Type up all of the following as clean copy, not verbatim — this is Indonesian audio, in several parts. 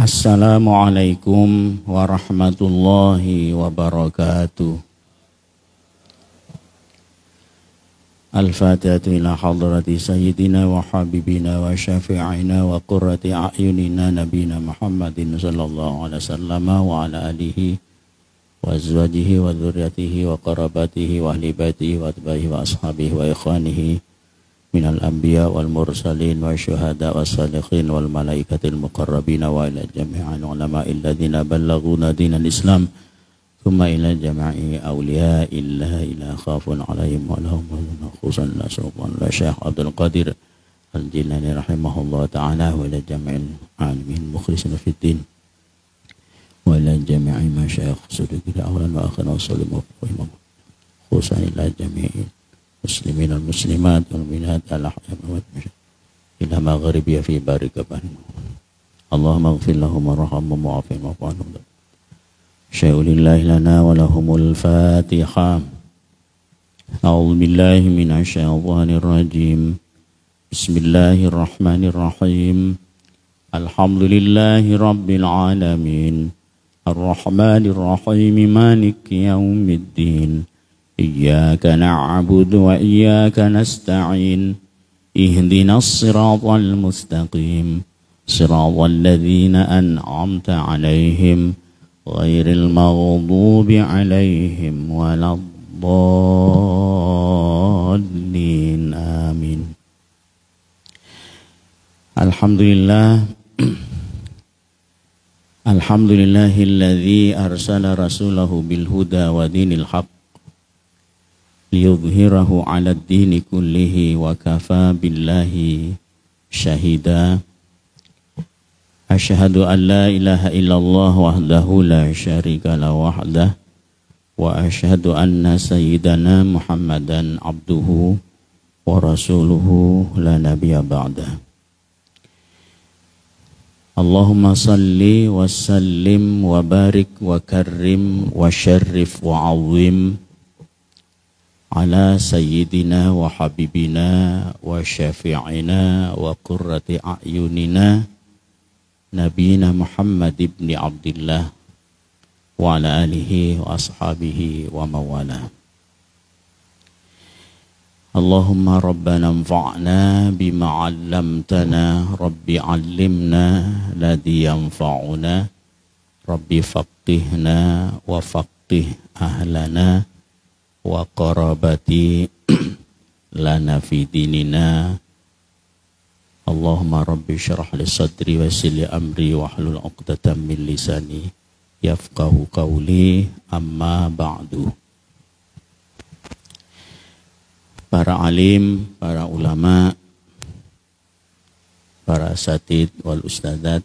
Assalamualaikum warahmatullahi wabarakatuh. Al-Fatihatu ila hadrati sayyidina wa habibina wa syafi'ina wa qurrati a'yunina nabina Muhammadin sallallahu alaihi wasallam wa ala alihi wa azwajihi wa dzurriyyatihi wa qarabatihi wa ahli baitihi wa atba'ihi wa ashabihi wa ikhwanihi minal anbiya wal mursalin wa syuhada was salihin wal malaikatil muqarrabin wa ila jami'il ulama'il ladzina ballaghuna dinal Islam thumma ila jami'i awliya illa ila khafun alaihim wa lahum khususan la sultan la Syekh Abdul Qadir Al-Jilani rahimahullah ta'ala wa ila jami'il alimin mukhlisin fid din wa ila jami'i masyayikh suduqil awlan wa akhiran wa sallim wa khususan ila jami'il muslimin wal muslimat wal mu'minat al-ahya wa ila maghribi fi barikaban Allahumma ighfir lahum warhamhum wa'afihim wa'fu anhum syai'ulillahi lana wa lahumul fatihah. A'udzu billahi minasy syaithanir rajim. Bismillahirrahmanirrahim. Alhamdulillahi rabbil alamin. Arrahmanir rahim maliki yaumiddin. Iyyaka na'budu wa iyyaka nasta'in. Ihdinas siratal mustaqim. Siratal ladzina an'amta 'alaihim ghairil maghdubi 'alaihim waladdallin. Amin. Alhamdulillah. Alhamdulillahilladzi arsala rasulahu bil huda wa dinil haqq liyudhhirahu 'alad dini kullihi wa kafa billahi syahida. Asyhadu an la ilaha illallah wahdahu la syarika lahu wahdah wa asyhadu anna sayyidana Muhammadan abduhu wa rasuluhu la nabiyya ba'dah. Allahumma salli wa sallim wa barik wa karrim wa syarrif wa 'azzim ala sayyidina wa habibina wa syafi'ina wa qurrati a'yunina nabiyina Muhammad ibn Abdillah wa ala alihi wa ashabihi wa mawala. Allahumma rabbana anfa'na bima 'allamtana rabbi 'allimna ladzi yanfa'una rabbi faqihna wa faqih ahlana wa qarabati lana fi dinina. Allahumma rabbi syrah li sadri wa yassir li amri wa hlul 'uqdatam min lisani yafqahu qawli, amma ba'du. Para alim, para ulama, para asatid wal ustadzat,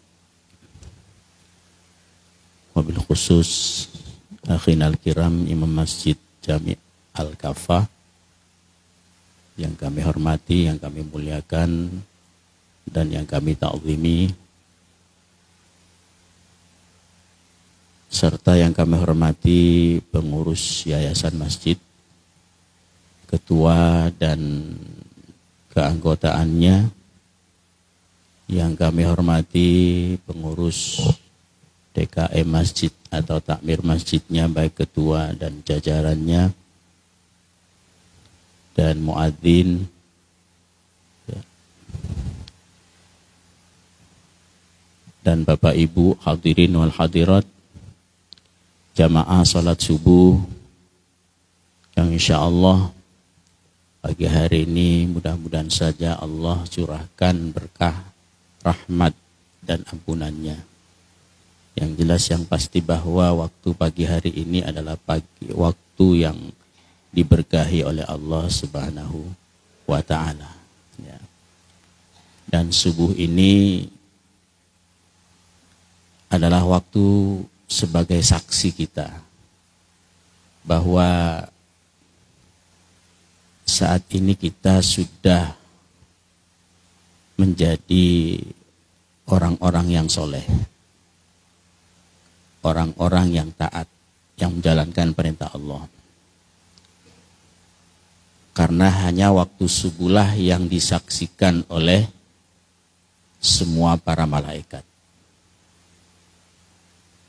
wabil khusus akhinal kiram Imam Masjid Jami' Al-Kafah yang kami hormati, yang kami muliakan dan yang kami ta'zimi, serta yang kami hormati pengurus yayasan masjid, ketua dan keanggotaannya, yang kami hormati pengurus DKM masjid atau takmir masjidnya, baik ketua dan jajarannya, dan muadzin, dan Bapak Ibu hadirin wal hadirat jamaah salat subuh yang insya Allah pagi hari ini mudah-mudahan saja Allah curahkan berkah, rahmat dan ampunannya. Yang jelas yang pasti bahwa waktu pagi hari ini adalah waktu yang diberkahi oleh Allah Subhanahu wa ta'ala, ya. Dan subuh ini adalah waktu sebagai saksi kita bahwa saat ini kita sudah menjadi orang-orang yang soleh, orang-orang yang taat, yang menjalankan perintah Allah. Karena hanya waktu subuhlah yang disaksikan oleh semua para malaikat.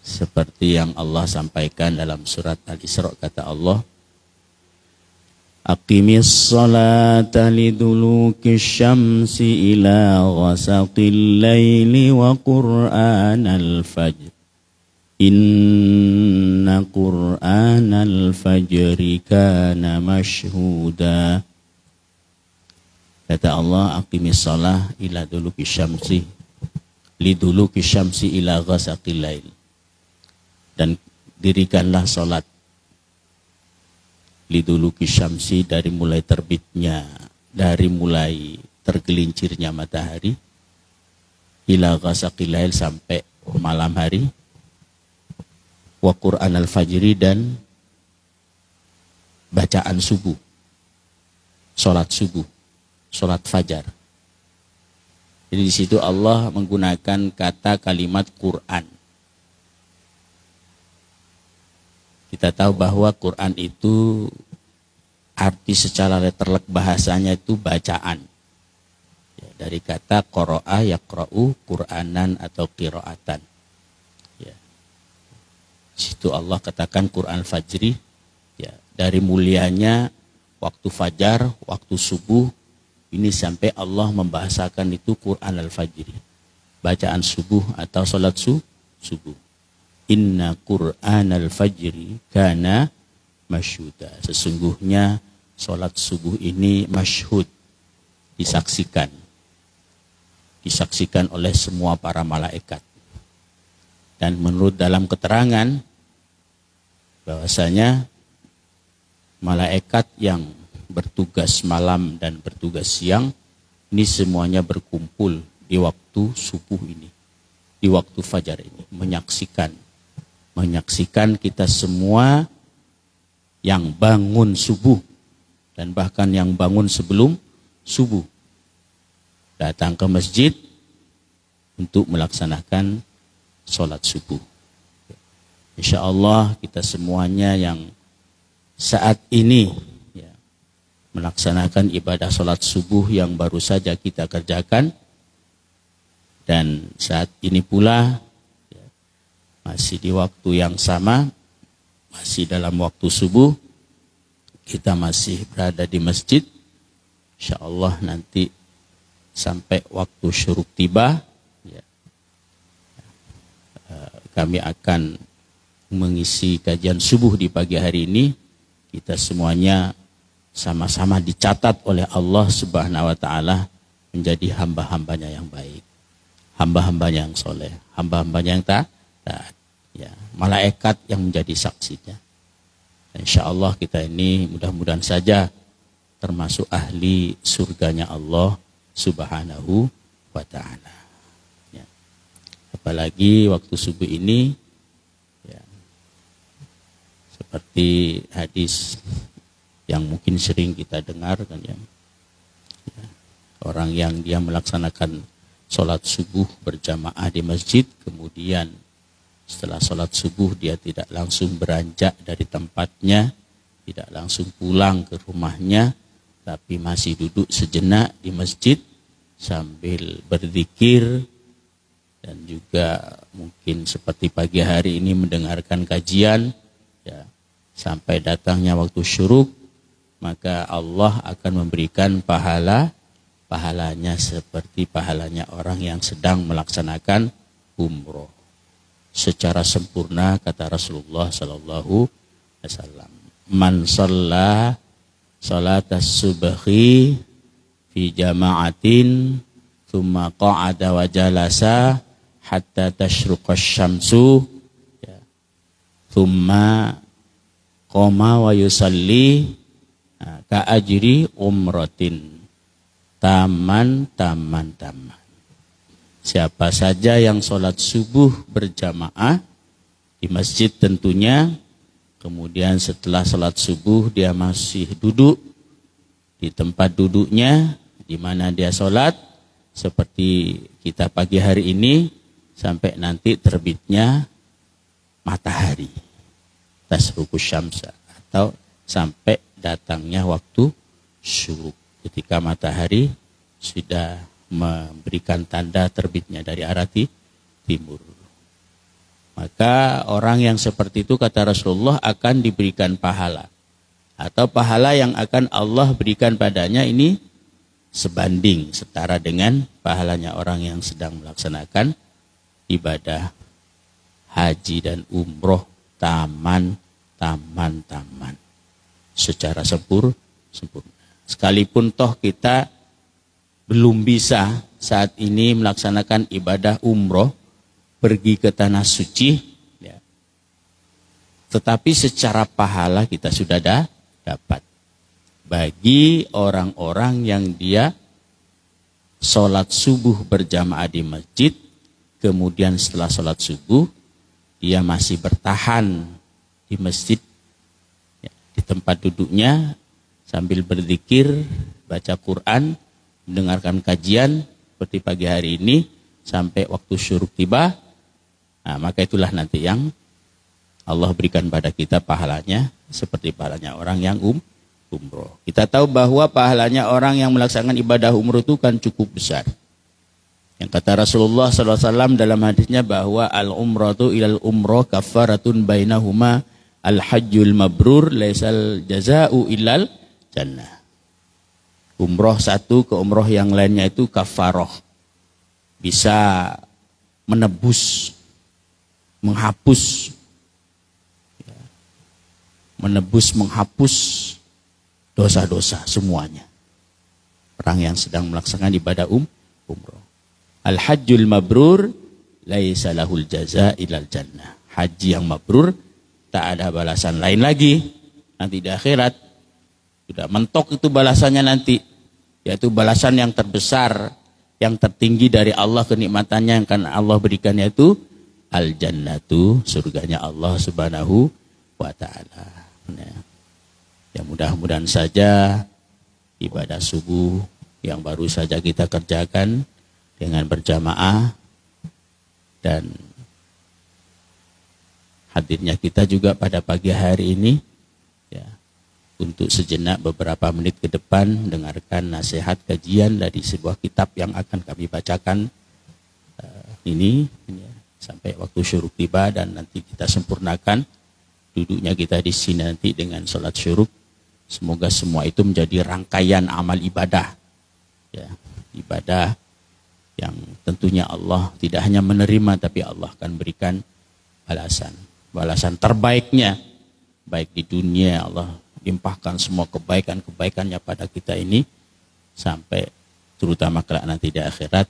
Seperti yang Allah sampaikan dalam surat Al-Isra, kata Allah, Aqimis salata liduluki syamsi ila ghasaqil laili wa qur'anal fajr. Inna qur'anal fajri kana mashhuda. Kata Allah, aqimis shalah ila duluki syamsi, liduluki syamsi ila ghasaqil lail. Dan dirikanlah salat liduluki syamsi, dari mulai terbitnya, dari mulai tergelincirnya matahari, ila ghasaqil lail, sampai malam hari, wa Qur'an al-fajri, dan bacaan subuh, salat subuh, salat fajar. Jadi di situ Allah menggunakan kata kalimat Quran. Kita tahu bahwa Quran itu arti secara letterlek bahasanya itu bacaan. Ya, dari kata qara'a yaqra'u Qur'anan atau qira'atan. Ya. Situ Allah katakan Quran fajri, ya, dari mulianya waktu fajar, waktu subuh, ini sampai Allah membahasakan itu Quran al-fajri, bacaan subuh atau salat subuh. Inna Qur'an al-fajri kana masyhuda. Sesungguhnya salat subuh ini masyhud, disaksikan oleh semua para malaikat. Dan menurut dalam keterangan bahwasanya malaikat yang bertugas malam dan bertugas siang ini semuanya berkumpul di waktu subuh ini, di waktu fajar ini, menyaksikan kita semua yang bangun subuh dan bahkan yang bangun sebelum subuh datang ke masjid untuk melaksanakan sholat subuh. Insya Allah kita semuanya yang saat ini melaksanakan ibadah sholat subuh yang baru saja kita kerjakan, dan saat ini pula masih di waktu yang sama, masih dalam waktu subuh, kita masih berada di masjid. Insya Allah nanti sampai waktu syuruk tiba, kami akan mengisi kajian subuh di pagi hari ini. Kita semuanya sama-sama dicatat oleh Allah Subhanahu wa Ta'ala menjadi hamba-hambanya yang baik, hamba-hambanya yang soleh, hamba-hambanya yang taat, ya, malaikat yang menjadi saksinya. Insya Allah kita ini mudah-mudahan saja termasuk ahli surganya Allah Subhanahu wa Ta'ala. Ya. Apalagi waktu subuh ini, ya, seperti hadis yang mungkin sering kita dengar kan, ya, orang yang dia melaksanakan sholat subuh berjamaah di masjid, kemudian setelah sholat subuh dia tidak langsung beranjak dari tempatnya, tidak langsung pulang ke rumahnya, tapi masih duduk sejenak di masjid sambil berzikir, dan juga mungkin seperti pagi hari ini mendengarkan kajian, ya, sampai datangnya waktu syuruk, maka Allah akan memberikan pahalanya seperti pahalanya orang yang sedang melaksanakan umroh secara sempurna. Kata Rasulullah sallallahu alaihi wasallam, man shalla salatas subhi fi jama'atin thumma qa'ada wa jalasa hatta tashruqa syamsu, ya, thumma qama wa yusalli ka ajri umratin taman. Siapa saja yang sholat subuh berjamaah di masjid tentunya, kemudian setelah sholat subuh dia masih duduk di tempat duduknya di mana dia sholat, seperti kita pagi hari ini sampai nanti terbitnya matahari, tasruqus syamsa, atau sampai datangnya waktu syuruk, ketika matahari sudah memberikan tanda terbitnya dari arah timur. Maka orang yang seperti itu kata Rasulullah akan diberikan pahala. Atau pahala yang akan Allah berikan padanya ini sebanding, setara dengan pahalanya orang yang sedang melaksanakan ibadah haji dan umroh taman secara sempurna. Sekalipun toh kita belum bisa saat ini melaksanakan ibadah umroh, pergi ke tanah suci, ya. Tetapi secara pahala kita sudah dapat. Bagi orang-orang yang dia sholat subuh berjamaah di masjid, kemudian setelah sholat subuh, dia masih bertahan di masjid, ya, di tempat duduknya, sambil berzikir, baca Quran, mendengarkan kajian, seperti pagi hari ini, sampai waktu syuruk tiba. Nah, maka itulah nanti yang Allah berikan pada kita pahalanya, seperti pahalanya orang yang umroh. Kita tahu bahwa pahalanya orang yang melaksanakan ibadah umroh itu kan cukup besar. Yang kata Rasulullah SAW dalam hadisnya bahwa al-umratu ilal umroh kafaratun bainahuma al-hajjul mabrur laisal jaza'u ilal jannah. Umroh satu ke umroh yang lainnya itu kafaroh. Bisa menebus, menghapus dosa-dosa semuanya. Orang yang sedang melaksanakan ibadah umroh. Al-hajjul mabrur laisa lahul jaza ilal jannah. Haji yang mabrur tak ada balasan lain lagi nanti di akhirat. Sudah mentok itu balasannya nanti, yaitu balasan yang terbesar, yang tertinggi dari Allah, kenikmatannya yang akan Allah berikan, yaitu al-jannatu, surganya Allah Subhanahu wa ta'ala. Ya, mudah-mudahan saja ibadah subuh yang baru saja kita kerjakan dengan berjamaah dan hadirnya kita juga pada pagi hari ini, ya, untuk sejenak beberapa menit ke depan dengarkan nasihat kajian dari sebuah kitab yang akan kami bacakan ini ya, sampai waktu syuruk tiba, dan nanti kita sempurnakan duduknya kita di sini nanti dengan sholat syuruk. Semoga semua itu menjadi rangkaian amal ibadah, ya, ibadah yang tentunya Allah tidak hanya menerima, tapi Allah akan berikan balasan terbaiknya, baik di dunia Allah limpahkan semua kebaikan-kebaikannya pada kita ini, sampai terutama kelak nanti di akhirat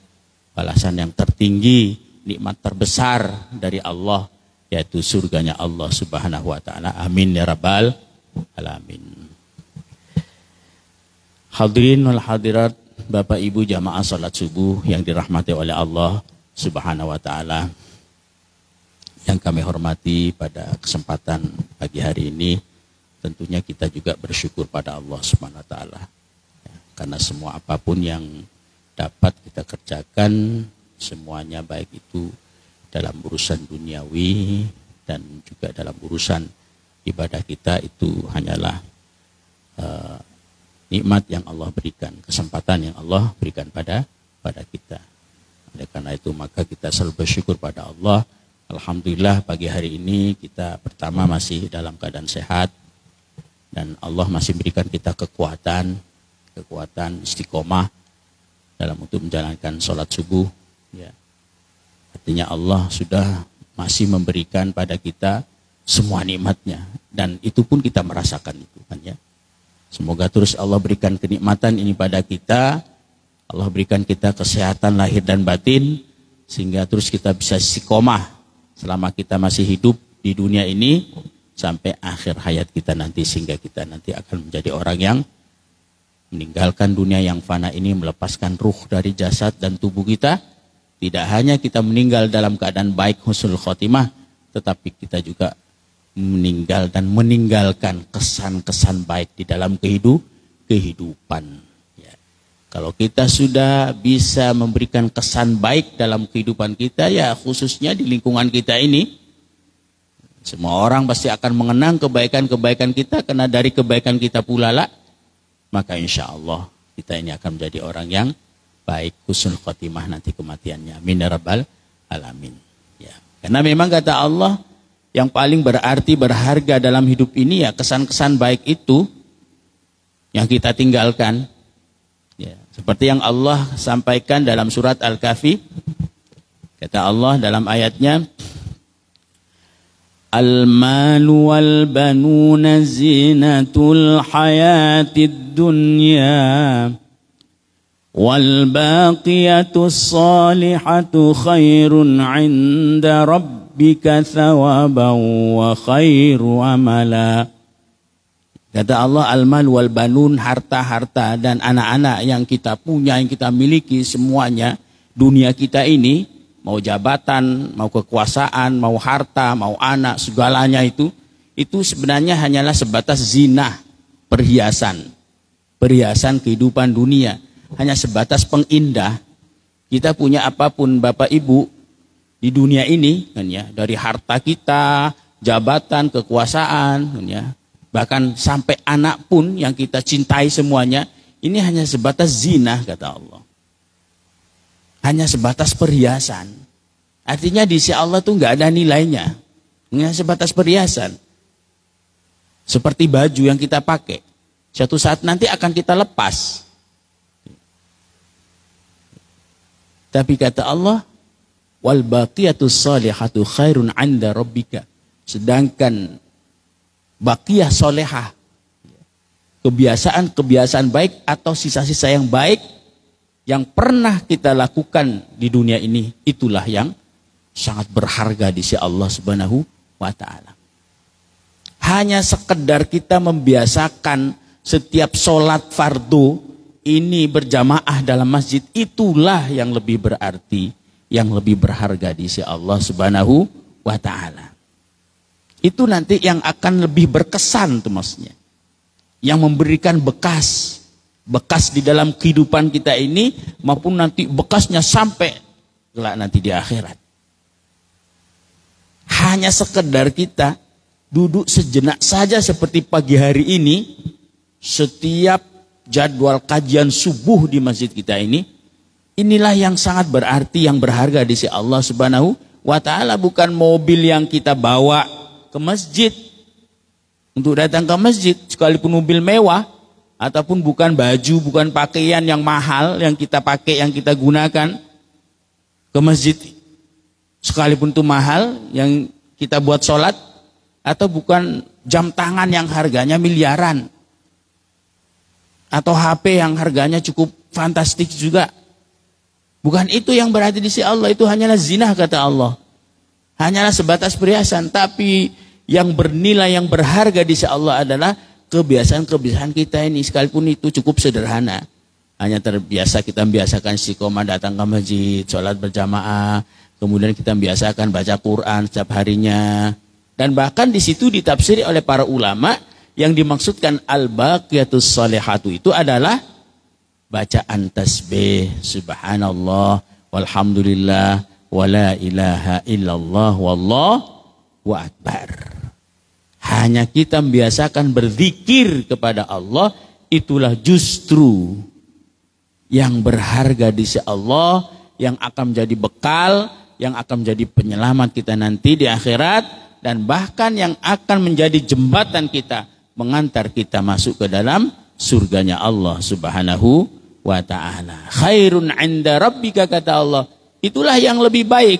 balasan yang tertinggi, nikmat terbesar dari Allah, yaitu surganya Allah Subhanahu wa ta'ala. Amin ya rabbal alamin. Hadirin wal hadirat, Bapak Ibu jamaah salat subuh yang dirahmati oleh Allah Subhanahu wa ta'ala, yang kami hormati pada kesempatan pagi hari ini, tentunya kita juga bersyukur pada Allah Subhanahu wa ta'ala, ya, karena semua apapun yang dapat kita kerjakan, semuanya baik itu dalam urusan duniawi dan juga dalam urusan ibadah kita, itu hanyalah nikmat yang Allah berikan, kesempatan yang Allah berikan pada kita. Oleh karena itu maka kita selalu bersyukur pada Allah. Alhamdulillah pagi hari ini kita pertama masih dalam keadaan sehat, dan Allah masih berikan kita kekuatan istiqomah dalam untuk menjalankan sholat subuh, ya. Artinya Allah sudah masih memberikan pada kita semua nikmatnya, dan itu pun kita merasakan itu kan, ya. Semoga terus Allah berikan kenikmatan ini pada kita, Allah berikan kita kesehatan lahir dan batin, sehingga terus kita bisa istiqomah selama kita masih hidup di dunia ini sampai akhir hayat kita nanti, sehingga kita nanti akan menjadi orang yang meninggalkan dunia yang fana ini, melepaskan ruh dari jasad dan tubuh kita. Tidak hanya kita meninggal dalam keadaan baik husnul khotimah, tetapi kita juga meninggal dan meninggalkan kesan-kesan baik di dalam kehidupan. Ya. Kalau kita sudah bisa memberikan kesan baik dalam kehidupan kita, ya khususnya di lingkungan kita ini, semua orang pasti akan mengenang kebaikan-kebaikan kita, karena dari kebaikan kita pula lah, maka insya Allah kita ini akan menjadi orang yang baik husnul khotimah nanti kematiannya. Amin ya rabbal alamin. Ya. Karena memang kata Allah, yang paling berarti berharga dalam hidup ini ya kesan-kesan baik itu yang kita tinggalkan. Ya, seperti yang Allah sampaikan dalam surat Al-Kahfi. Kata Allah dalam ayatnya, Al-malu wal banuna zinatul hayatid dunya wal baqiyatus salihatu khairun 'inda rabbika thawaban wa khairu amala. Kata Allah, al-mal wal banun, harta-harta dan anak-anak yang kita punya, yang kita miliki semuanya, dunia kita ini, mau jabatan, mau kekuasaan, mau harta, mau anak, segalanya itu sebenarnya hanyalah sebatas zina, perhiasan kehidupan dunia, hanya sebatas pengindah. Kita punya apapun Bapak Ibu di dunia ini, kan ya, dari harta kita, jabatan, kekuasaan, kan ya, bahkan sampai anak pun yang kita cintai semuanya, ini hanya sebatas zina kata Allah. Hanya sebatas perhiasan. Artinya di sisi Allah tuh nggak ada nilainya. Hanya sebatas perhiasan. Seperti baju yang kita pakai. Suatu saat nanti akan kita lepas. Tapi kata Allah, wal baqiyatus salihatu khairun 'inda rabbika. Sedangkan baqiyah solehah, kebiasaan baik atau sisa-sisa yang baik yang pernah kita lakukan di dunia ini, itulah yang sangat berharga di sisi Allah Subhanahu wa ta'ala. Hanya sekedar kita membiasakan setiap sholat fardu ini berjamaah dalam masjid, itulah yang lebih berarti, yang lebih berharga di sisi Allah Subhanahu wa ta'ala. Itu nanti yang akan lebih berkesan tuh maksudnya. Yang memberikan bekas di dalam kehidupan kita ini, maupun nanti bekasnya sampai kelak nanti di akhirat. Hanya sekedar kita duduk sejenak saja seperti pagi hari ini, setiap jadwal kajian subuh di masjid kita ini, inilah yang sangat berarti, yang berharga di sisi Allah Subhanahu wa ta'ala. Bukan mobil yang kita bawa ke masjid, untuk datang ke masjid, sekalipun mobil mewah, ataupun bukan baju, bukan pakaian yang mahal yang kita pakai, yang kita gunakan ke masjid, sekalipun itu mahal yang kita buat sholat, atau bukan jam tangan yang harganya miliaran, atau HP yang harganya cukup fantastik juga. Bukan itu yang berarti di sisi Allah, itu hanyalah zina kata Allah. Hanyalah sebatas perhiasan, tapi yang bernilai, yang berharga di sisi Allah adalah kebiasaan-kebiasaan kita ini, sekalipun itu cukup sederhana. Hanya terbiasa, kita membiasakan istiqomah datang ke masjid, sholat berjamaah, kemudian kita membiasakan baca Quran setiap harinya. Dan bahkan di situ ditafsiri oleh para ulama, yang dimaksudkan al-baqiyatus salihatu itu adalah bacaan tasbih, subhanallah, walhamdulillah, wala ilaha illallah, wallahu akbar. Hanya kita membiasakan berzikir kepada Allah, itulah justru yang berharga di sisi Allah, yang akan menjadi bekal, yang akan menjadi penyelamat kita nanti di akhirat, dan bahkan yang akan menjadi jembatan kita, mengantar kita masuk ke dalam surganya Allah Subhanahu wa ta'ala. Khairun 'inda rabbika kata Allah, itulah yang lebih baik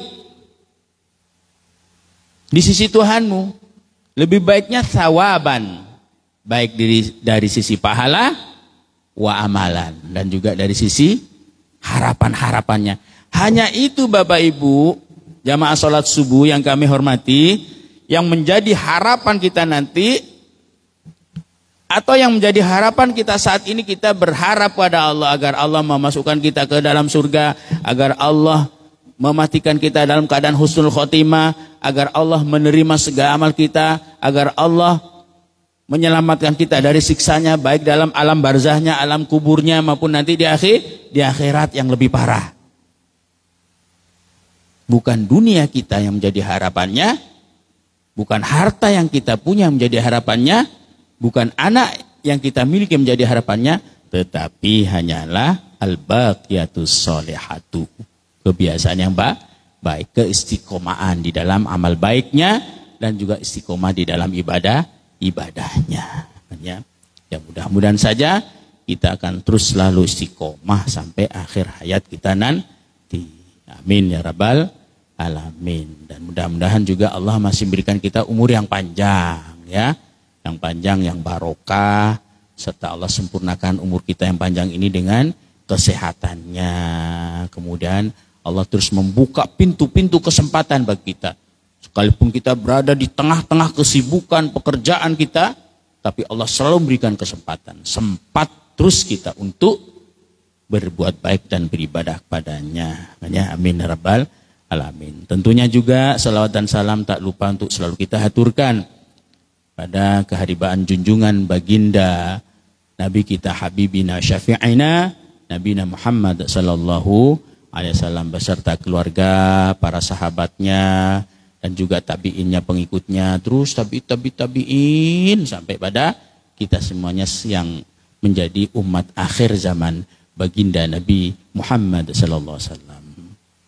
di sisi Tuhanmu. Lebih baiknya thawaban, baik dari sisi pahala, wa amalan, dan juga dari sisi harapan-harapannya. Hanya itu Bapak Ibu, jamaah sholat subuh yang kami hormati, yang menjadi harapan kita nanti, atau yang menjadi harapan kita saat ini, kita berharap pada Allah agar Allah memasukkan kita ke dalam surga, agar Allah mematikan kita dalam keadaan husnul khotimah, agar Allah menerima segala amal kita, agar Allah menyelamatkan kita dari siksanya, baik dalam alam barzahnya, alam kuburnya, maupun nanti di akhirat yang lebih parah. Bukan dunia kita yang menjadi harapannya, bukan harta yang kita punya menjadi harapannya, bukan anak yang kita miliki menjadi harapannya, tetapi hanyalah al-baqiyatus sholihatu, kebiasaan baik, keistiqomahan di dalam amal baiknya dan juga istiqomah di dalam ibadahnya. Ya, mudah-mudahan saja kita akan terus selalu istiqomah sampai akhir hayat kita nanti. Amin ya rabbal alamin. Dan mudah-mudahan juga Allah masih berikan kita umur yang panjang, ya, yang panjang, yang barokah, serta Allah sempurnakan umur kita yang panjang ini dengan kesehatannya. Kemudian Allah terus membuka pintu-pintu kesempatan bagi kita. Sekalipun kita berada di tengah-tengah kesibukan pekerjaan kita, tapi Allah selalu memberikan kesempatan. Sempat terus kita untuk berbuat baik dan beribadah kepadanya. Amin ya rabbal alamin. Tentunya juga salawat dan salam tak lupa untuk selalu kita haturkan pada keharibaan junjungan baginda Nabi kita Habibina Syafi'ina Nabina Muhammad sallallahu alaihi wasallam beserta keluarga, para sahabatnya dan juga tabi'innya, pengikutnya, terus tabi'in sampai pada kita semuanya yang menjadi umat akhir zaman baginda Nabi Muhammad sallallahu alaihi wasallam.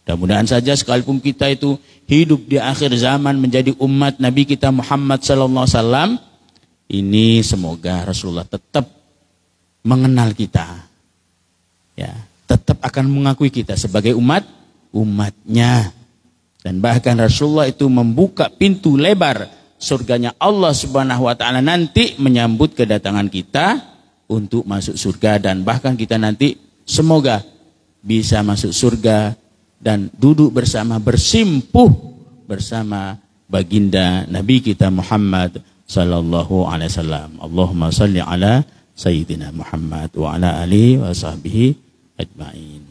Mudah-mudahan saja sekalipun kita itu hidup di akhir zaman menjadi umat Nabi kita Muhammad sallallahu alaihi wasallam, ini semoga Rasulullah tetap mengenal kita. Ya, tetap akan mengakui kita sebagai umatnya. Dan bahkan Rasulullah itu membuka pintu lebar surganya Allah Subhanahu wa taala nanti menyambut kedatangan kita untuk masuk surga, dan bahkan kita nanti semoga bisa masuk surga dan duduk bersama, bersimpuh bersama baginda Nabi kita Muhammad sallallahu alaihi wasallam. Allahumma shalli ala sayyidina Muhammad wa ala alihi wa sahbihi ajma'in.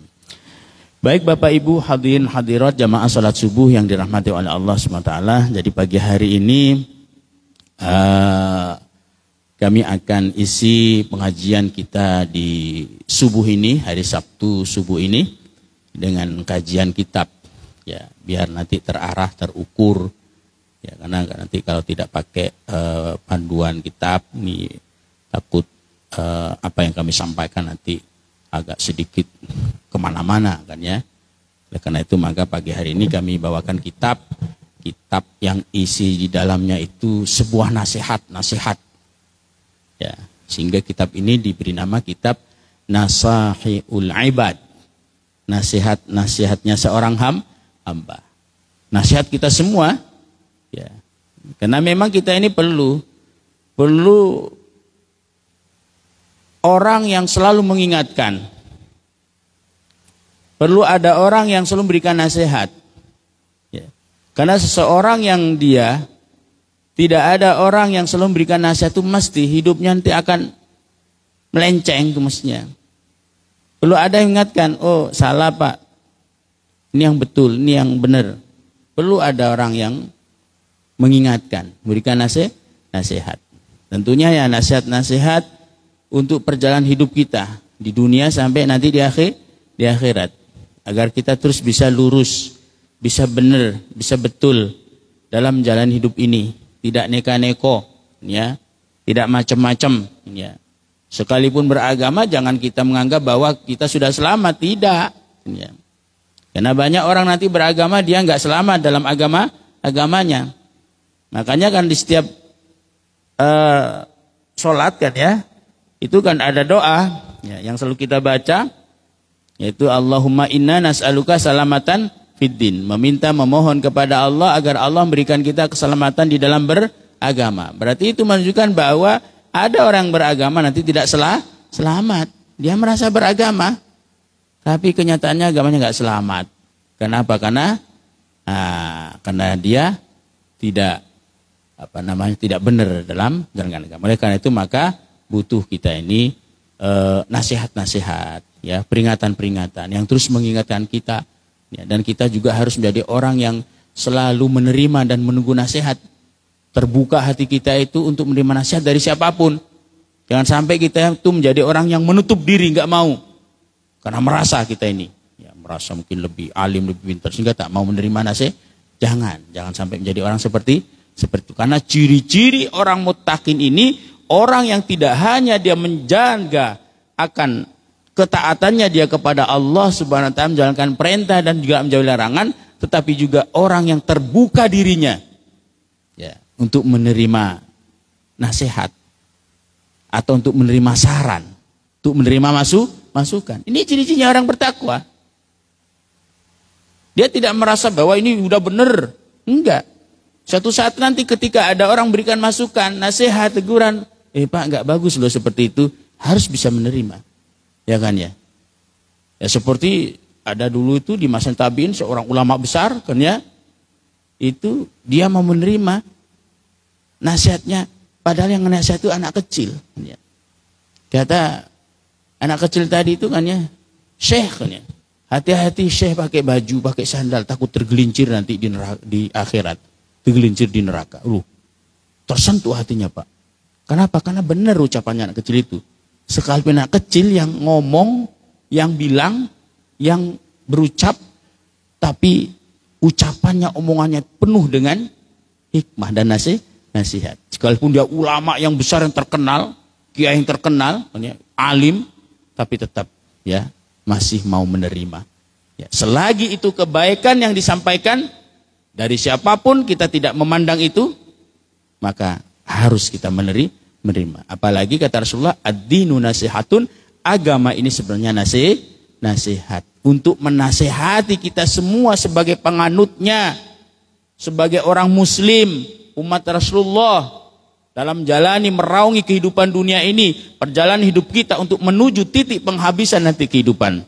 Baik Bapak Ibu hadirin hadirat jamaah salat subuh yang dirahmati oleh Allah SWT. Jadi pagi hari ini kami akan isi pengajian kita di subuh ini, hari Sabtu subuh ini, dengan kajian kitab. Ya, biar nanti terarah, terukur. Ya, karena nanti kalau tidak pakai panduan kitab, nih takut apa yang kami sampaikan nanti agak sedikit kemana-mana kan ya. Oleh karena itu maka pagi hari ini kami bawakan kitab yang isi di dalamnya itu sebuah nasihat ya, sehingga kitab ini diberi nama kitab Nasahihul Ibad, nasihatnya seorang hamba, nasihat kita semua ya, karena memang kita ini perlu orang yang selalu mengingatkan. Perlu ada orang yang selalu memberikan nasihat. Ya. Karena seseorang yang dia tidak ada orang yang selalu memberikan nasihat itu mesti hidupnya nanti akan melenceng itu mestinya. Perlu ada yang mengingatkan, oh salah Pak. Ini yang betul, ini yang benar. Perlu ada orang yang mengingatkan, memberikan nasihat. Tentunya ya nasihat-nasihat untuk perjalanan hidup kita di dunia sampai nanti di akhirat, agar kita terus bisa lurus, bisa benar, bisa betul dalam jalan hidup ini, tidak neka-neko, ya, tidak macam-macam, ya. Sekalipun beragama jangan kita menganggap bahwa kita sudah selamat, tidak, ya. Karena banyak orang nanti beragama dia nggak selamat dalam agamanya. Makanya kan di setiap sholat kan ya, itu kan ada doa ya, yang selalu kita baca, yaitu Allahumma inna nas'aluka salamatan fiddin, memohon kepada Allah agar Allah memberikan kita keselamatan di dalam beragama. Berarti itu menunjukkan bahwa ada orang beragama nanti tidak selamat. Dia merasa beragama, tapi kenyataannya agamanya nggak selamat. Kenapa? Karena dia tidak tidak benar dalam jalan agama. Oleh karena itu maka butuh kita ini nasihat-nasihat, ya, peringatan-peringatan yang terus mengingatkan kita, ya, dan kita juga harus menjadi orang yang selalu menerima dan menunggu nasihat. Terbuka hati kita itu untuk menerima nasihat dari siapapun. Jangan sampai kita itu menjadi orang yang menutup diri, nggak mau, karena merasa kita ini, ya, merasa mungkin lebih alim, lebih pintar sehingga tak mau menerima nasihat. Jangan sampai menjadi orang seperti itu. Karena ciri-ciri orang muttaqin ini orang yang tidak hanya dia menjaga akan ketaatannya dia kepada Allah Subhanahu wa taala, menjalankan perintah dan juga menjauhi larangan, tetapi juga orang yang terbuka dirinya ya, untuk menerima nasihat atau untuk menerima saran, untuk menerima masukan. Ini ciri-cirinya orang bertakwa. Dia tidak merasa bahwa ini udah benar. Enggak. Suatu saat nanti ketika ada orang berikan masukan, nasihat, teguran, Pak enggak bagus loh seperti itu, harus bisa menerima. Ya kan ya? Ya seperti ada dulu itu di masa tabi'in seorang ulama besar kan ya, itu dia mau menerima nasihatnya, padahal yang nasihat itu anak kecil. Kan ya. Kata anak kecil tadi itu kan ya, Syekh kan ya, hati-hati Syekh pakai baju, pakai sandal, takut tergelincir nanti di akhirat, tergelincir di neraka. Tersentuh hatinya Pak. Kenapa? Karena benar ucapannya anak kecil itu. Sekalipun anak kecil yang ngomong, yang bilang, yang berucap, tapi ucapannya, omongannya penuh dengan hikmah dan nasihat. Sekalipun dia ulama yang besar yang terkenal, kiai yang terkenal, alim, tapi tetap ya masih mau menerima. Ya, selagi itu kebaikan yang disampaikan dari siapapun, kita tidak memandang itu, maka harus kita menerima. Apalagi kata Rasulullah, ad-dinu nasihatun, agama ini sebenarnya nasihat untuk menasehati kita semua sebagai penganutnya, sebagai orang muslim, umat Rasulullah, dalam jalani meraungi kehidupan dunia ini, perjalanan hidup kita untuk menuju titik penghabisan nanti kehidupan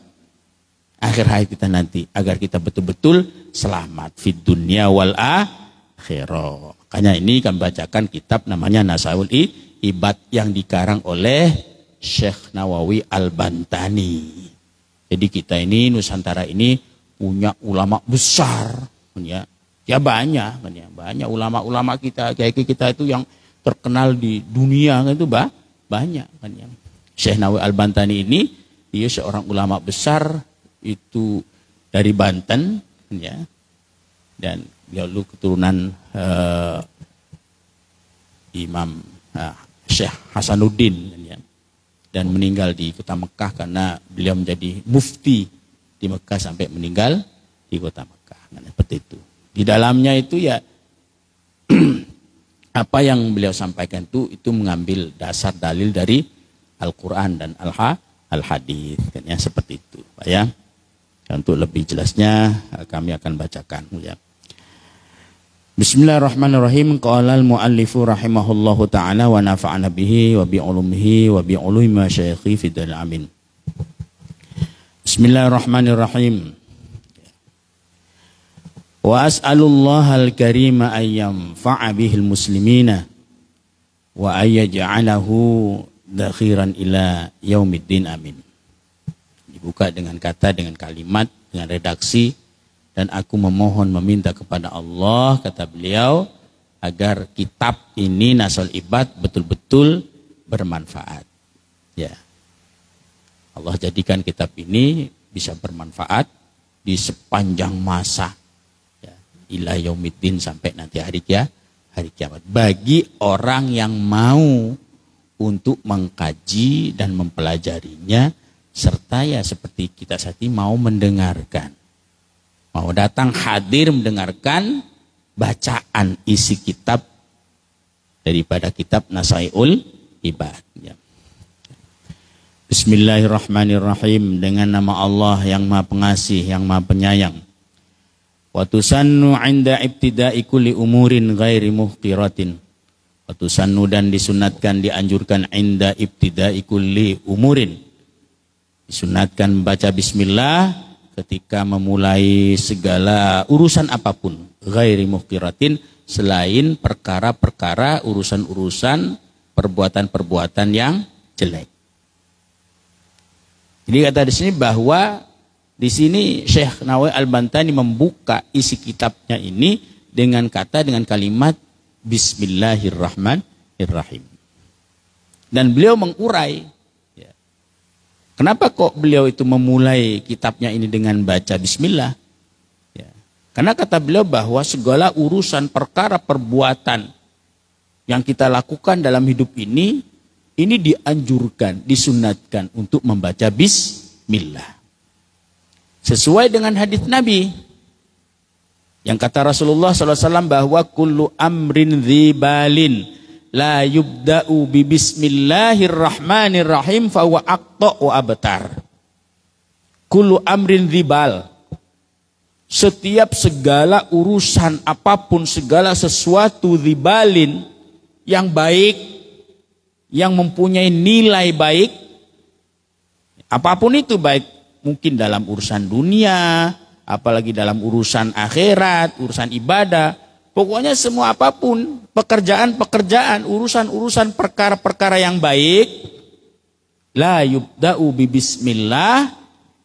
akhir hayat kita nanti, agar kita betul-betul selamat fid dunya wal akhirah. Makanya ini kami bacakan kitab namanya Nasaul Ibad yang dikarang oleh Syekh Nawawi Al-Bantani. Jadi kita ini Nusantara ini punya ulama besar, ya, ya banyak, kan ya, banyak ulama-ulama kita, kiai kita itu yang terkenal di dunia kan itu banyak, kan ya. Syekh Nawawi Al-Bantani ini dia seorang ulama besar itu dari Banten, kan ya, dan dia dulu keturunan Imam Syekh Hasanuddin, kan ya. Dan meninggal di kota Mekah karena beliau menjadi mufti di Mekah sampai meninggal di kota Mekah. Nah, seperti itu. Di dalamnya itu ya apa yang beliau sampaikan itu mengambil dasar dalil dari Al-Quran dan Al-Hadis. Kan ya, seperti itu, Pak ya. Untuk lebih jelasnya kami akan bacakan ya. Bismillahirrahmanirrahim. Qala al-muallifu rahimahullahu ta'ala wa nafa'ana bihi wa bi'ulumihi wa bi'ulumi masyayikhi fidal amin. Bismillahirrahmanirrahim. Wa as'alullaha al-karima ayyam fa'a bihil muslimina wa ayyaj'alahu dakhiran ila yaumiddin amin. Dibuka dengan kata, dengan kalimat, dengan redaksi, dan aku memohon meminta kepada Allah, kata beliau, agar kitab ini Nasaul Ibad betul-betul bermanfaat. Ya. Allah jadikan kitab ini bisa bermanfaat di sepanjang masa. Ya. Ila yaumiddin, sampai nanti hari kiamat. Bagi orang yang mau untuk mengkaji dan mempelajarinya, serta ya seperti kita saat ini mau mendengarkan. Mau datang hadir mendengarkan bacaan isi kitab daripada kitab Nasaul Ibad. Ya. Bismillahirrahmanirrahim. Dengan nama Allah yang Maha Pengasih, yang Maha Penyayang. Wa tusannu 'inda ibtida'i kulli umurin ghairi muhqiratin. Wa tusannu, dan disunatkan, dianjurkan, 'inda ibtida'i kulli umurin. Disunatkan membaca bismillah ketika memulai segala urusan apapun, ghairi muhqiratin, selain perkara-perkara, urusan-urusan, perbuatan-perbuatan yang jelek. Jadi kata di sini bahwa di sini Syekh Nawawi Al-Bantani membuka isi kitabnya ini dengan kata, dengan kalimat Bismillahirrahmanirrahim. Dan beliau mengurai. Kenapa kok beliau itu memulai kitabnya ini dengan baca bismillah? Ya. Karena kata beliau bahwa segala urusan, perkara, perbuatan yang kita lakukan dalam hidup ini dianjurkan, disunatkan untuk membaca bismillah. Sesuai dengan hadis Nabi. Yang kata Rasulullah SAW bahwa kullu amrin dzibalin la yubda'u bi bismillahirrahmanirrahim fa huwa aqta wa abtar. Kullu amrin dzibal. Setiap segala urusan apapun, segala sesuatu dzibalin yang baik, yang mempunyai nilai baik, apapun itu baik, mungkin dalam urusan dunia, apalagi dalam urusan akhirat, urusan ibadah, pokoknya semua apapun, pekerjaan-pekerjaan, urusan-urusan perkara-perkara yang baik, la yubda'u bi bismillah,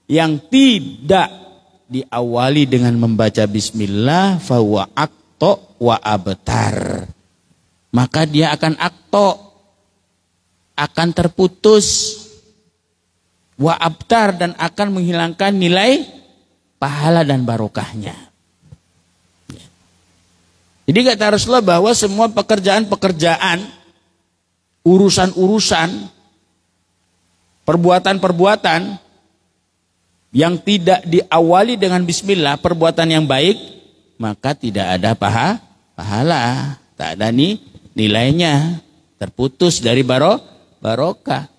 yang tidak diawali dengan membaca bismillah, fa huwa aqta wa abtar. Maka dia akan aqta, akan terputus, wa abtar, dan akan menghilangkan nilai pahala dan barokahnya. Jadi kata Rasulullah bahwa semua pekerjaan-pekerjaan, urusan-urusan, perbuatan-perbuatan yang tidak diawali dengan bismillah, perbuatan yang baik, maka tidak ada pahala, tak ada nilainya, terputus dari barokah.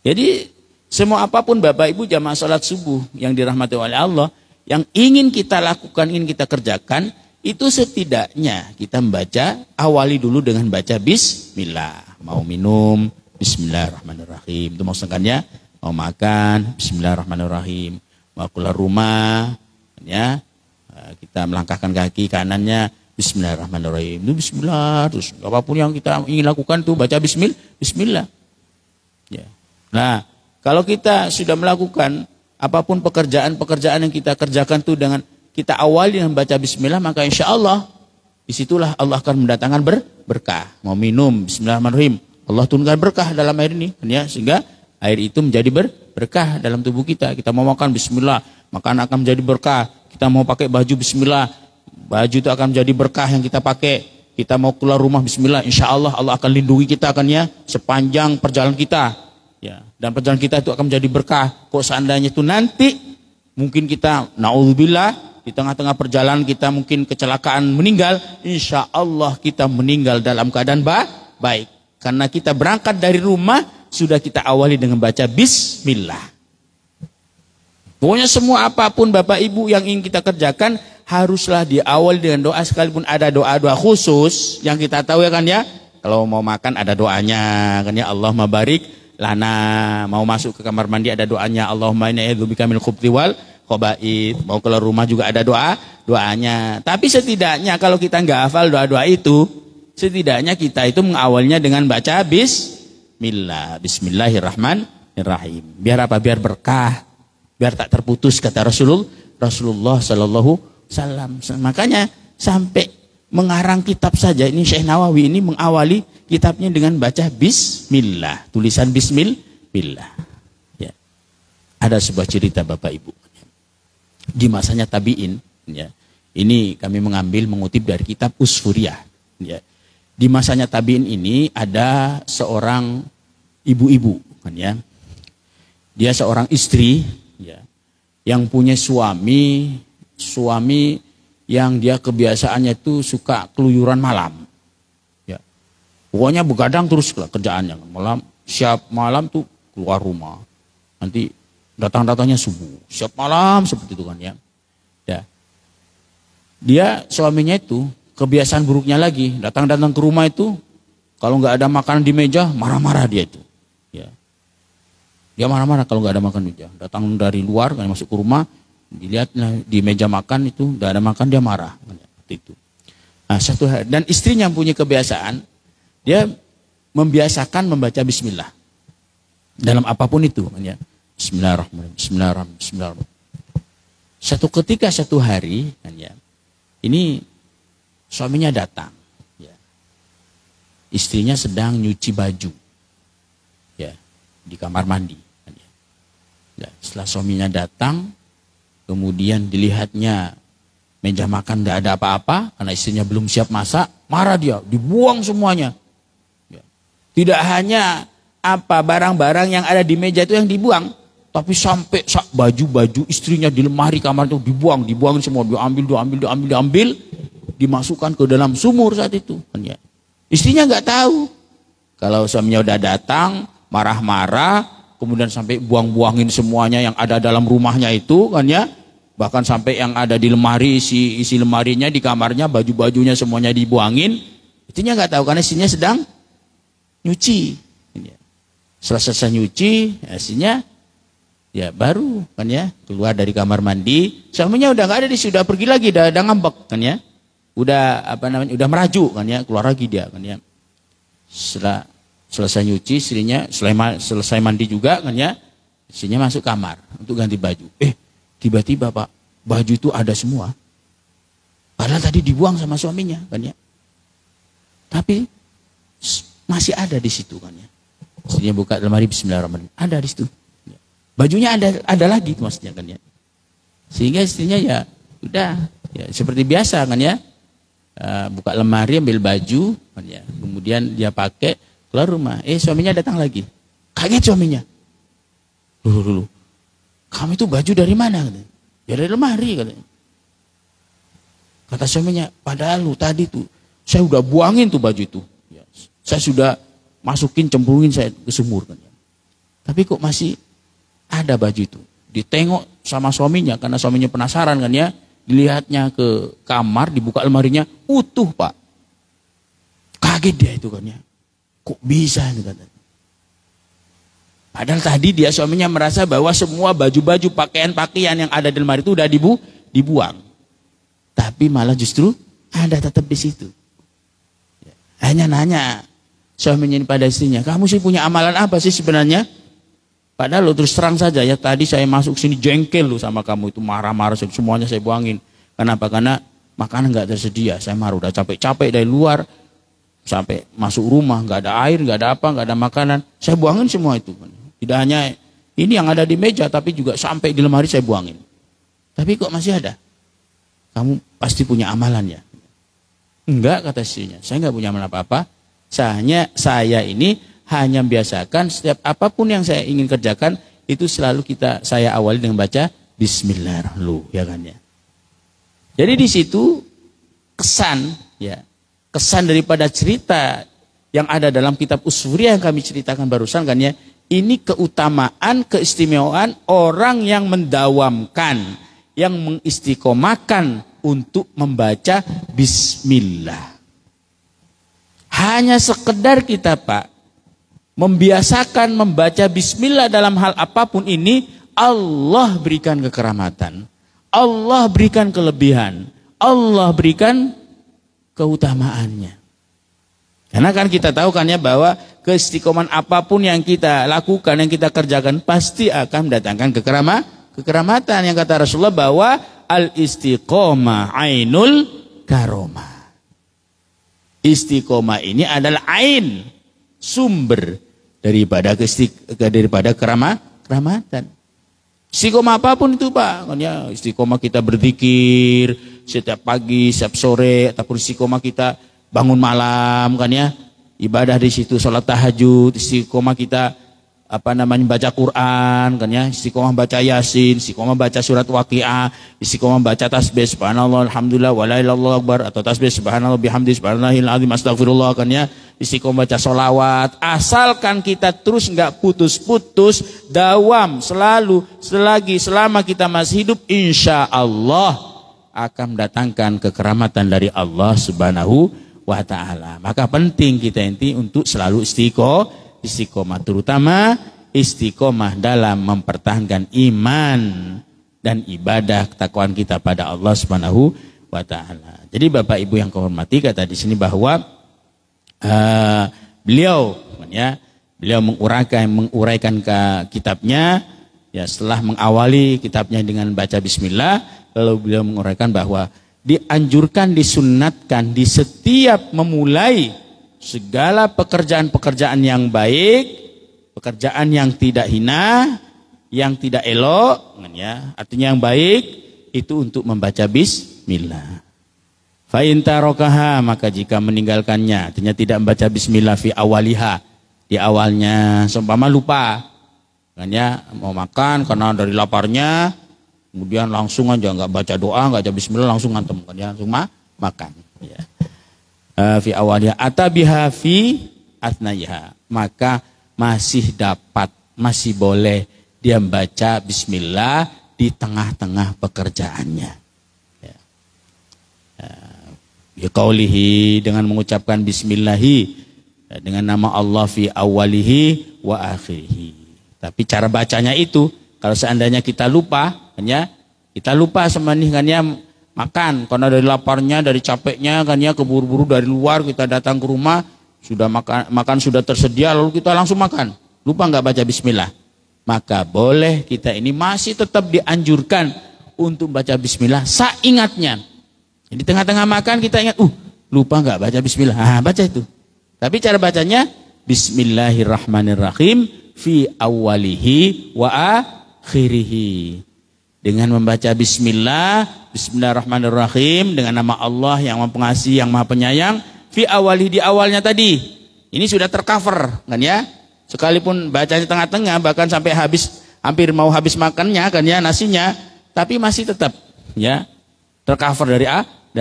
Jadi semua apapun Bapak Ibu jamaah salat subuh yang dirahmati oleh Allah, yang ingin kita lakukan, ingin kita kerjakan, itu setidaknya kita membaca, awali dulu dengan baca bismillah. Mau minum, bismillahirrahmanirrahim. Itu maksudnya, mau makan, bismillahirrahmanirrahim. Mau keluar rumah, ya, kita melangkahkan kaki kanannya, bismillahirrahmanirrahim. Itu bismillah, terus apapun yang kita ingin lakukan tuh baca bismillah. Ya. Nah, kalau kita sudah melakukan apapun pekerjaan-pekerjaan yang kita kerjakan itu dengan kita awali dengan baca bismillah, maka insya Allah disitulah Allah akan mendatangkan berkah. Mau minum, bismillahirrahmanirrahim, Allah turunkan berkah dalam air ini, ya, sehingga air itu menjadi berkah dalam tubuh kita. Kita mau makan bismillah, makan akan menjadi berkah. Kita mau pakai baju bismillah, baju itu akan menjadi berkah yang kita pakai. Kita mau keluar rumah bismillah, insya Allah Allah akan lindungi kita ya sepanjang perjalanan kita. Ya, dan perjalanan kita itu akan menjadi berkah. Kok seandainya itu nanti mungkin kita naudzubillah di tengah-tengah perjalanan kita mungkin kecelakaan meninggal, insya Allah kita meninggal dalam keadaan baik. Karena kita berangkat dari rumah sudah kita awali dengan baca bismillah. Pokoknya semua apapun Bapak Ibu yang ingin kita kerjakan haruslah diawali dengan doa, sekalipun ada doa-doa khusus yang kita tahu ya kan ya. Kalau mau makan ada doanya kan ya, Allahumma barik lana. Mau masuk ke kamar mandi ada doanya, Allahumma inni a'udzubika minal khubthi wal khaba'ith. Mau keluar rumah juga ada doanya. Tapi setidaknya kalau kita nggak hafal doa-doa itu, setidaknya kita itu mengawalnya dengan baca bismillahirrahmanirrahim. Biar apa? Biar berkah, biar tak terputus, kata Rasulullah sallallahu wasallam. Makanya sampai mengarang kitab saja ini Syekh Nawawi ini mengawali kitabnya dengan baca bismillah, tulisan bismillah. Ya. Ada sebuah cerita Bapak Ibu. Di masanya tabi'in, ya. Ini kami mengutip dari kitab Usfuriyah, ya. Di masanya tabi'in ini ada seorang ibu-ibu kan ya. Dia seorang istri ya, yang punya suami yang dia kebiasaannya itu suka keluyuran malam. Pokoknya begadang terus kerjaannya. Siap malam tuh keluar rumah. Nanti datang-datangnya subuh. Siap malam seperti itu kan ya. Dia suaminya itu kebiasaan buruknya lagi. Datang-datang ke rumah itu kalau nggak ada makanan di meja marah-marah dia itu. Ya. Dia marah-marah kalau nggak ada makanan di meja. Datang dari luar kan masuk ke rumah, dilihat di meja makan itu nggak ada makan, dia marah. Seperti itu. Nah, satu hari, dan istrinya punya kebiasaan. Dia membiasakan membaca bismillah dalam apapun itu, ya. Bismillahirrahmanirrahim. Satu ketika satu hari, kan ya, ini suaminya datang, ya. Istrinya sedang nyuci baju, ya, di kamar mandi, kan ya. Ya, setelah suaminya datang, kemudian dilihatnya meja makan tidak ada apa-apa karena istrinya belum siap masak, marah dia, dibuang semuanya. Tidak hanya apa barang-barang yang ada di meja itu yang dibuang, Tapi sampai baju-baju istrinya di lemari kamar itu dibuangin semua, diambil, dimasukkan ke dalam sumur saat itu. Kan ya. Istrinya nggak tahu. Kalau suaminya udah datang, marah-marah, kemudian sampai buang-buangin semuanya yang ada dalam rumahnya itu, kan ya. Bahkan sampai yang ada di lemari, isi lemarinya di kamarnya, baju-bajunya semuanya dibuangin. Istrinya nggak tahu karena istrinya sedang nyuci. Setelah selesai nyuci, istrinya ya baru kan ya keluar dari kamar mandi, suaminya udah nggak ada, sudah pergi lagi, udah ngambek kan ya, udah udah merajuk kan ya, keluar lagi dia kan ya. Setelah selesai nyuci, istrinya selesai mandi juga kan ya, istrinya masuk kamar untuk ganti baju. Tiba-tiba Pak, baju itu ada semua, padahal tadi dibuang sama suaminya kan ya, tapi masih ada di situ kan ya. Istrinya buka lemari, bismillahirrahmanirrahim, ada di situ. Bajunya ada lagi maksudnya kan ya. Sehingga istrinya ya udah ya seperti biasa kan ya. Buka lemari, ambil baju kan ya. Kemudian dia pakai keluar rumah. Suaminya datang lagi. Kaget suaminya. Dulu. Kamu itu baju dari mana? Katanya. Ya dari lemari katanya. Kata suaminya, padahal tadi tuh saya udah buangin tuh baju itu. Ya, saya sudah masukin, cemplungin saya ke sumur kan ya. Tapi kok masih ada baju itu. Ditengok sama suaminya karena suaminya penasaran kan ya. Dilihatnya ke kamar, dibuka lemarinya, utuh Pak. Kaget dia itu kan ya. Kok bisa ini katanya. Padahal tadi dia suaminya merasa bahwa semua baju-baju, pakaian-pakaian yang ada di lemari itu udah dibuang. Tapi malah justru ada tetap di situ. Hanya nanya suaminya ini pada istrinya, kamu sih punya amalan apa sih sebenarnya? Padahal terus terang saja ya, tadi saya masuk sini jengkel sama kamu itu, marah-marah, semuanya saya buangin. Kenapa? Karena makanan nggak tersedia. Saya marah, udah capek-capek dari luar sampai masuk rumah nggak ada air, nggak ada apa, nggak ada makanan. Saya buangin semua itu. Tidak hanya ini yang ada di meja, tapi juga sampai di lemari saya buangin. Tapi kok masih ada? Kamu pasti punya amalan ya? Enggak, kata istrinya. Saya nggak punya amalan apa-apa. Saya ini hanya biasakan setiap apapun yang saya ingin kerjakan itu selalu saya awali dengan baca Bismillahirrahmanirrahim, ya kan ya. Jadi di situ kesan daripada cerita yang ada dalam kitab Uswuriyah yang kami ceritakan barusan kan ya, ini keutamaan, keistimewaan orang yang mendawamkan, yang mengistiqomahkan untuk membaca Bismillah. Hanya sekedar kita Pak membiasakan membaca Bismillah dalam hal apapun ini, Allah berikan kekeramatan, Allah berikan kelebihan, Allah berikan keutamaannya. Karena kan kita tahu kan ya bahwa keistiqomahan apapun yang kita lakukan, yang kita kerjakan pasti akan mendatangkan kekeramatan. Yang kata Rasulullah bahwa al-istiqomah ainul karomah. Istiqomah ini adalah ain, sumber daripada keramatan. Istiqomah apapun itu Pak, kan ya, istiqomah kita berzikir setiap pagi, setiap sore, ataupun istiqomah kita bangun malam kan ya, ibadah di situ, sholat tahajud, istiqomah kita baca Quran kan ya, istiqomah baca Yasin, istiqomah baca surat Waqiah, istiqomah baca tasbih subhanallah alhamdulillah wala ilaha illallah akbar, atau tasbih subhanallah bihamdi subhanallahil azim astagfirullah kan ya, istiqomah baca sholawat. Asalkan kita terus nggak putus-putus, dawam selalu, selama kita masih hidup, insya Allah akan mendatangkan kekeramatan dari Allah Subhanahu wa ta'ala. Maka penting kita inti untuk selalu istiqomah, terutama istiqomah dalam mempertahankan iman dan ibadah ketakwaan kita pada Allah Subhanahu wa ta'ala. Jadi Bapak Ibu yang kau hormati, kata di sini bahwa beliau menguraikan ke kitabnya ya, setelah mengawali kitabnya dengan baca bismillah, lalu beliau menguraikan bahwa dianjurkan, disunnatkan di setiap memulai segala pekerjaan-pekerjaan yang baik, pekerjaan yang tidak hina, yang tidak elok, ya, artinya yang baik itu untuk membaca bismillah. Fa in tarakaha, maka jika meninggalkannya, artinya tidak membaca bismillah fi awaliha, di awalnya, seumpama lupa, Makanya mau makan karena dari laparnya, kemudian langsung aja nggak baca doa, nggak baca bismillah, langsung ngantem kan ya, langsung makan. Ya. Fi awalnya atabiha fi atnaiha, maka masih dapat, masih boleh dia membaca bismillah di tengah-tengah pekerjaannya. Ya. Biqaulihi, dengan mengucapkan bismillahi, dengan nama Allah fi awalihi wa akhirihi. Tapi cara bacanya itu, kalau seandainya kita lupa, kan ya, kita lupa sama nih kan ya, makan karena dari laparnya, dari capeknya kan ya, keburu-buru dari luar kita datang ke rumah, sudah makan sudah tersedia, lalu kita langsung makan, lupa nggak baca bismillah, maka boleh kita ini masih tetap dianjurkan untuk baca bismillah seingatnya. Di tengah-tengah makan kita ingat, lupa nggak baca bismillah, baca itu. Tapi cara bacanya bismillahirrahmanirrahim fi awalihi wa akhirihi. Dengan membaca bismillah, bismillahirrahmanirrahim, dengan nama Allah yang Maha Pengasih, yang Maha Penyayang, fi awalihi, di awalnya tadi. Ini sudah tercover kan ya. Sekalipun bacanya tengah-tengah, bahkan sampai habis, hampir mau habis makannya kan ya, nasinya, tapi masih tetap ya tercover dari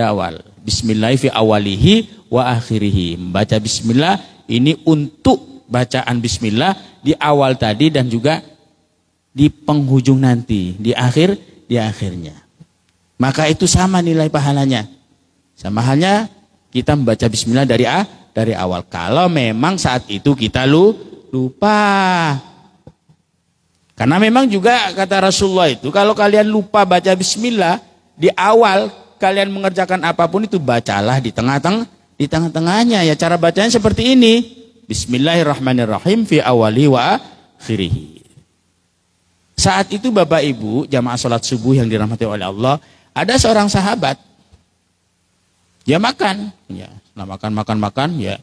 awal. Bismillah fi awalihi wa akhirihi. Membaca bismillah ini untuk bacaan bismillah di awal tadi dan juga di penghujung nanti, di akhirnya. Maka itu sama nilai pahalanya. Sama halnya kita membaca bismillah dari awal. Kalau memang saat itu kita lupa. Karena memang juga kata Rasulullah itu, kalau kalian lupa baca bismillah di awal kalian mengerjakan apapun itu, bacalah di tengah-tengahnya. Ya cara bacanya seperti ini. Bismillahirrahmanirrahim fi awali wa akhirihi. Saat itu Bapak Ibu jamaah sholat subuh yang dirahmati oleh Allah, ada seorang sahabat, dia makan, ya, makan, ya,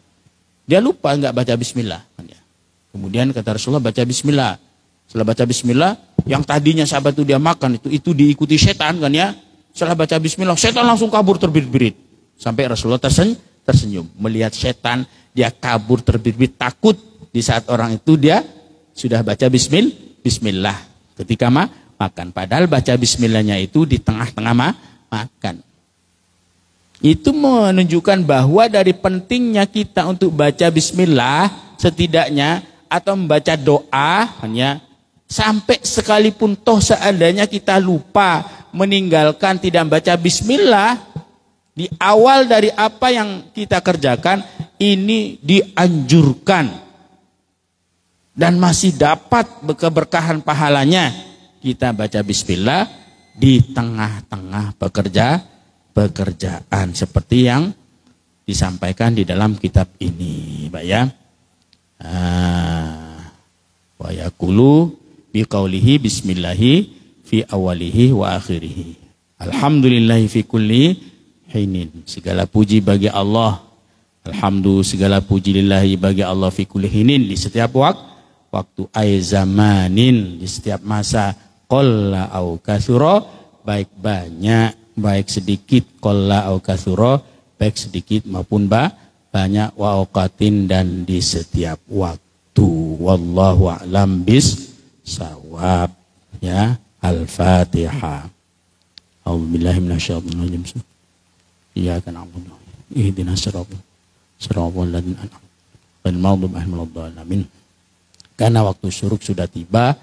dia lupa nggak baca bismillah, ya. Kemudian kata Rasulullah baca bismillah. Setelah baca bismillah, yang tadinya sahabat itu dia makan itu diikuti setan kan ya. Setelah baca bismillah, setan langsung kabur terbirit-birit. Sampai Rasulullah tersenyum melihat setan dia kabur terbirit-birit, takut di saat orang itu dia sudah baca bismillah. Ketika makan, padahal baca bismillahnya itu di tengah-tengah makan. Itu menunjukkan bahwa dari pentingnya kita untuk baca bismillah setidaknya, atau membaca doa hanya sampai sekalipun toh seandainya kita lupa meninggalkan tidak membaca bismillah di awal dari apa yang kita kerjakan, ini dianjurkan. Dan masih dapat keberkahan pahalanya kita baca bismillah di tengah-tengah pekerjaan seperti yang disampaikan di dalam kitab ini, Pak ya. Wa yaqulu biqaulihi bismillahi fi awalihi wa akhirihi. Alhamdulillahi fi kulli hinin. Segala puji bagi Allah. Alhamdulillah, segala puji lillahi bagi Allah fi kulli hinin, di setiap waktu ay zamanin, di setiap masa, qalla au katsura, baik banyak baik sedikit, qalla au katsura, baik sedikit maupun banyak, wa auqatin, dan di setiap waktu. Wallahu a'lam bis shawab. Ya, Al-Fatihah. A'udzubillahi minasyaitonir rajim. Iyyaka na'budu ihdinas siratal ladzina an'amta 'alaihim ghairil maghdubi alaihim. Karena waktu syuruk sudah tiba,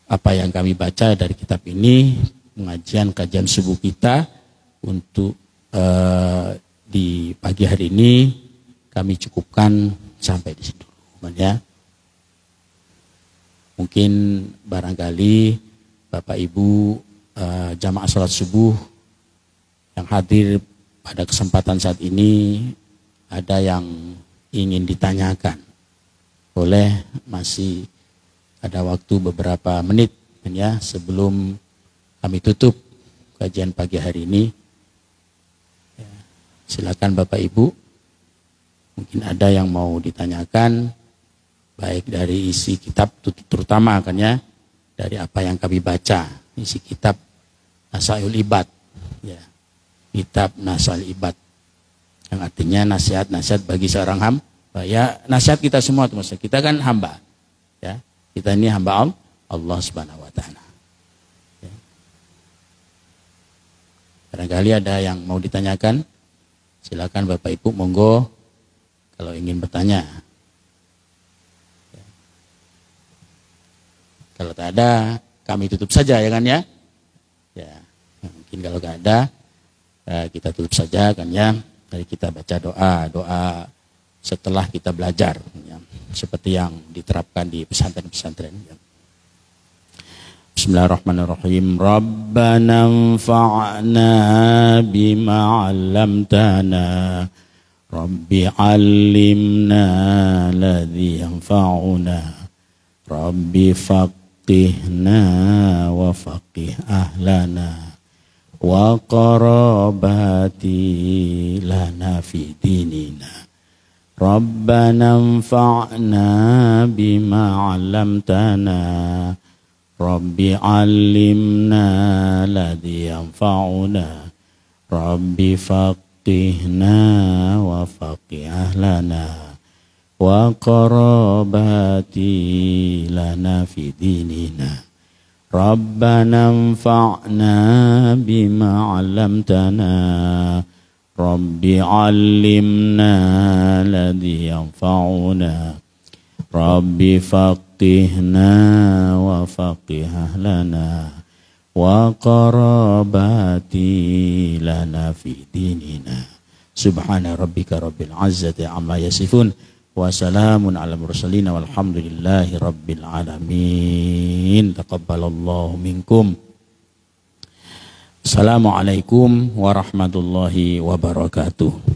apa yang kami baca dari kitab ini, pengajian kajian subuh kita untuk di pagi hari ini kami cukupkan sampai di situ, ya. Mungkin barangkali Bapak Ibu jamaah sholat subuh yang hadir pada kesempatan saat ini ada yang ingin ditanyakan, boleh, masih ada waktu beberapa menit ya sebelum kami tutup kajian pagi hari ini. Ya, silakan Bapak Ibu, mungkin ada yang mau ditanyakan, baik dari isi kitab terutama kan ya, dari apa yang kami baca, isi kitab Nasaihul Ibad, ya, kitab Nasaihul Ibad, yang artinya nasihat-nasihat bagi seorang Ya, nasihat kita semua teman, kita kan hamba. Ya, kita ini hamba Allah Subhanahu wa taala. Ya. Barangkali ada yang mau ditanyakan, silakan Bapak Ibu, monggo kalau ingin bertanya. Ya. Kalau tak ada, kami tutup saja ya kan ya. Ya, mungkin kalau nggak ada, kita tutup saja kan ya. Mari kita baca doa setelah kita belajar ya. Seperti yang diterapkan di pesantren-pesantren ya. Bismillahirrahmanirrahim. Rabbana anfa'na bima 'allamtana. Rabbi 'allimna alladhi yanfa'una. Rabbi faqihna wa faqih ahlana. Wa qarabati lana fi dinina. Rabbana anfa'na bima 'allamtana. Rabbi 'allimna alladhi yanfa'una. Rabbi faqihna wa faqih ahlana. Wa qarabati lana fi dinina. Rabbana anfa'na bima 'allamtana. Rabbi 'allimna alladhi yanfa'una. Rabbi faqihna wa faqih ahlana. Wa qarabati lana fi dinina. Subhana rabbika rabbil 'izzati amma yasifun. Wa salamun ala mursalin walhamdulillahi rabbil alamin. Taqabbalallahu minkum. Assalamualaikum warahmatullahi wabarakatuh.